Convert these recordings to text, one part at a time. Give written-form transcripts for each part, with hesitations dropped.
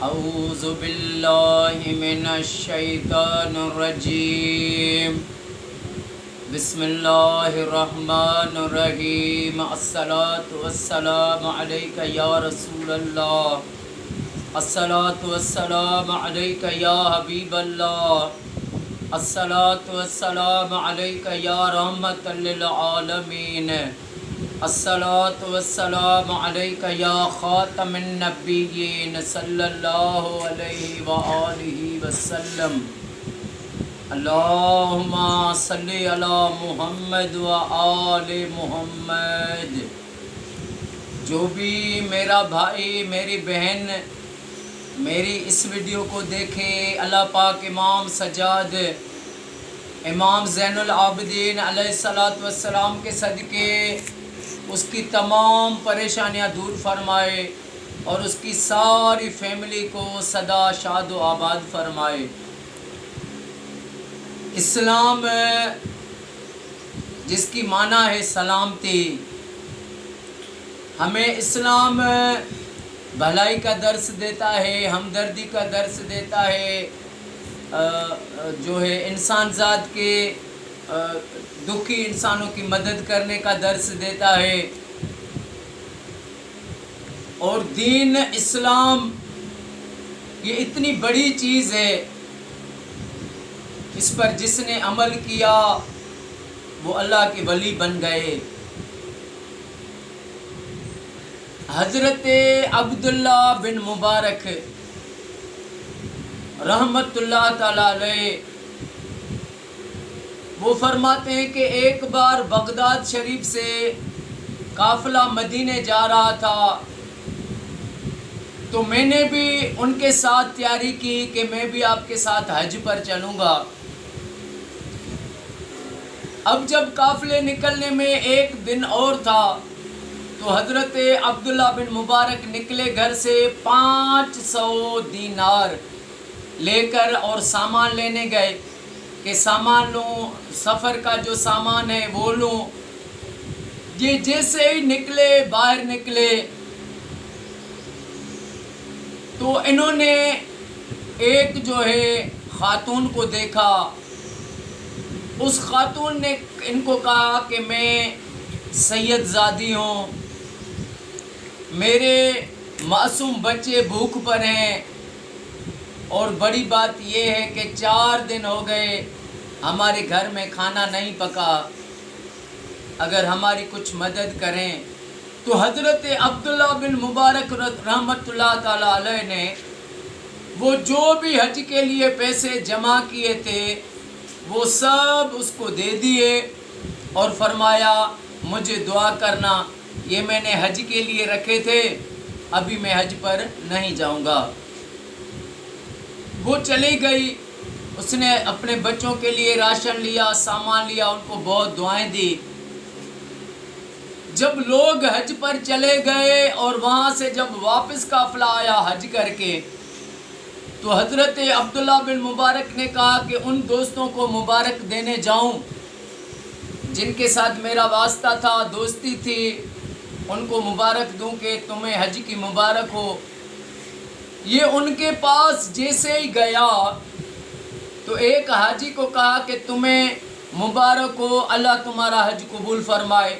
اعوذ باللہ من الشیطان الرجیم بسم اللہ الرحمن الرحیم الصلاة والسلام علیک یا رسول اللہ، الصلاة والسلام علیک یا حبیب اللہ، الصلاة والسلام علیک یا رحمت للعالمین، الصلاة والسلام علیک یا خاتم النبیین صلی اللہ علیہ وآلہ وسلم۔ اللہم صلی علی محمد و آل محمد۔ جو بھی میرا بھائی میری بہن میری اس ویڈیو کو دیکھے، اللہ پاک امام سجاد امام زین العابدین علیہ الصلوۃ والسلام کے صدقے اس کی تمام پریشانیاں دور فرمائے اور اس کی ساری فیملی کو سدا شاد و آباد فرمائے۔ اسلام جس کی معنی ہے سلامتی، ہمیں اسلام بھلائی کا درس دیتا ہے، ہمدردی کا درس دیتا ہے، جو ہے انسان ذات کے دکھی انسانوں کی مدد کرنے کا درس دیتا ہے۔ اور دین اسلام یہ اتنی بڑی چیز ہے، اس پر جس نے عمل کیا وہ اللہ کے ولی بن گئے۔ حضرت عبداللہ بن مبارک رحمت اللہ تعالی علیہ وہ فرماتے ہیں کہ ایک بار بغداد شریف سے قافلہ مدینے جا رہا تھا، تو میں نے بھی ان کے ساتھ تیاری کی کہ میں بھی آپ کے ساتھ حج پر چلوں گا۔ اب جب قافلے نکلنے میں ایک دن اور تھا تو حضرت عبداللہ بن مبارک نکلے گھر سے 500 دینار لے کر اور سامان لینے گئے کہ سامان لوں، سفر کا جو سامان ہے وہ لوں۔ یہ جیسے ہی نکلے باہر نکلے تو انہوں نے ایک جو ہے خاتون کو دیکھا۔ اس خاتون نے ان کو کہا کہ میں سید زادی ہوں، میرے معصوم بچے بھوک پر ہیں، اور بڑی بات یہ ہے کہ 4 دن ہو گئے ہمارے گھر میں کھانا نہیں پکا، اگر ہماری کچھ مدد کریں۔ تو حضرت عبداللہ بن مبارک رحمت اللہ تعالی علیہ نے وہ جو بھی حج کے لیے پیسے جمع کیے تھے وہ سب اس کو دے دیے اور فرمایا مجھے دعا کرنا، یہ میں نے حج کے لیے رکھے تھے، ابھی میں حج پر نہیں جاؤں گا۔ وہ چلی گئی، اس نے اپنے بچوں کے لیے راشن لیا، سامان لیا، ان کو بہت دعائیں دی۔ جب لوگ حج پر چلے گئے اور وہاں سے جب واپس قافلہ آیا حج کر کے، تو حضرت عبداللہ بن مبارک نے کہا کہ ان دوستوں کو مبارک دینے جاؤں جن کے ساتھ میرا واسطہ تھا، دوستی تھی، ان کو مبارک دوں کہ تمہیں حج کی مبارک ہو۔ یہ ان کے پاس جیسے ہی گیا تو ایک حاجی کو کہا کہ تمہیں مبارک ہو، اللہ تمہارا حج قبول فرمائے۔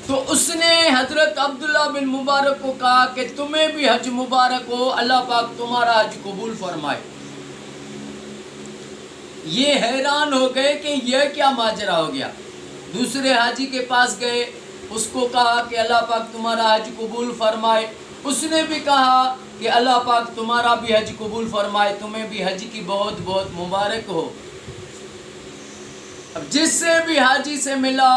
تو اس نے حضرت عبداللہ بن مبارک کو کہا کہ تمہیں بھی حج مبارک ہو، اللہ پاک تمہارا حج قبول فرمائے۔ یہ حیران ہو گئے کہ یہ کیا ماجرا ہو گیا۔ دوسرے حاجی کے پاس گئے، اس کو کہا کہ اللہ پاک تمہارا حج قبول فرمائے۔ اس نے بھی کہا کہ اللہ پاک تمہارا بھی حج قبول فرمائے، تمہیں بھی حج کی بہت بہت مبارک ہو۔ اب جس سے بھی حاجی سے ملا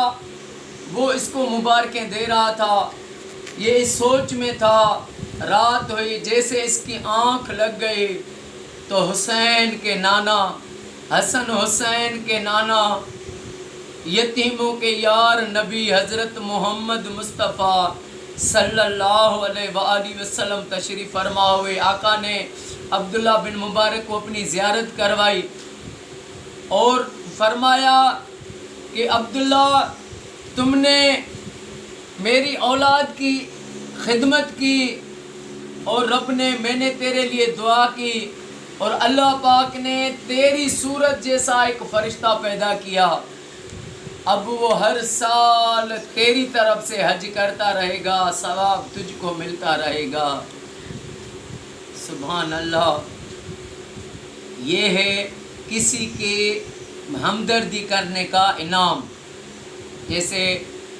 وہ اس کو مبارکیں دے رہا تھا، یہ اس سوچ میں تھا۔ رات ہوئی، جیسے اس کی آنکھ لگ گئی تو حسین کے نانا، حسن حسین کے نانا، یتیموں کے یار نبی حضرت محمد مصطفیٰ صلی اللہ علیہ وآلہ وسلم تشریف فرما ہوئے، آقا نے عبداللہ بن مبارک کو اپنی زیارت کروائی اور فرمایا کہ عبداللہ تم نے میری اولاد کی خدمت کی، اور رب نے میں نے تیرے لیے دعا کی اور اللہ پاک نے تیری صورت جیسا ایک فرشتہ پیدا کیا، اب وہ ہر سال تیری طرف سے حج کرتا رہے گا، ثواب تجھ کو ملتا رہے گا۔ سبحان اللہ۔ یہ ہے کسی کے ہمدردی کرنے کا انعام۔ جیسے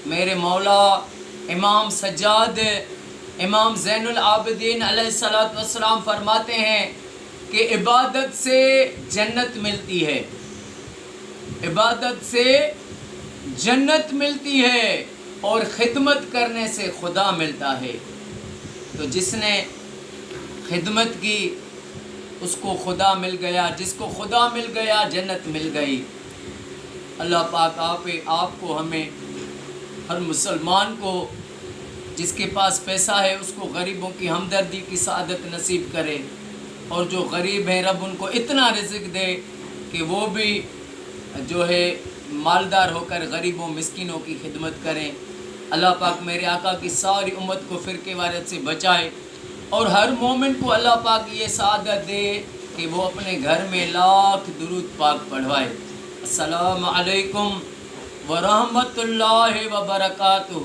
میرے مولا امام سجاد امام زین العابدین علیہ السلام فرماتے ہیں کہ عبادت سے جنت ملتی ہے، عبادت سے جنت ملتی ہے اور خدمت کرنے سے خدا ملتا ہے۔ تو جس نے خدمت کی اس کو خدا مل گیا، جس کو خدا مل گیا جنت مل گئی۔ اللہ پاک آپ کو ہمیں ہر مسلمان کو جس کے پاس پیسہ ہے اس کو غریبوں کی ہمدردی کی سعادت نصیب کرے، اور جو غریب ہیں رب ان کو اتنا رزق دے کہ وہ بھی جو ہے مالدار ہو کر غریبوں مسکینوں کی خدمت کریں۔ اللہ پاک میرے آقا کی ساری امت کو فرقے وارث سے بچائے، اور ہر مومن کو اللہ پاک یہ سعادت دے کہ وہ اپنے گھر میں لاکھ درود پاک پڑھوائے۔ السلام علیکم ورحمۃ اللہ وبرکاتہ۔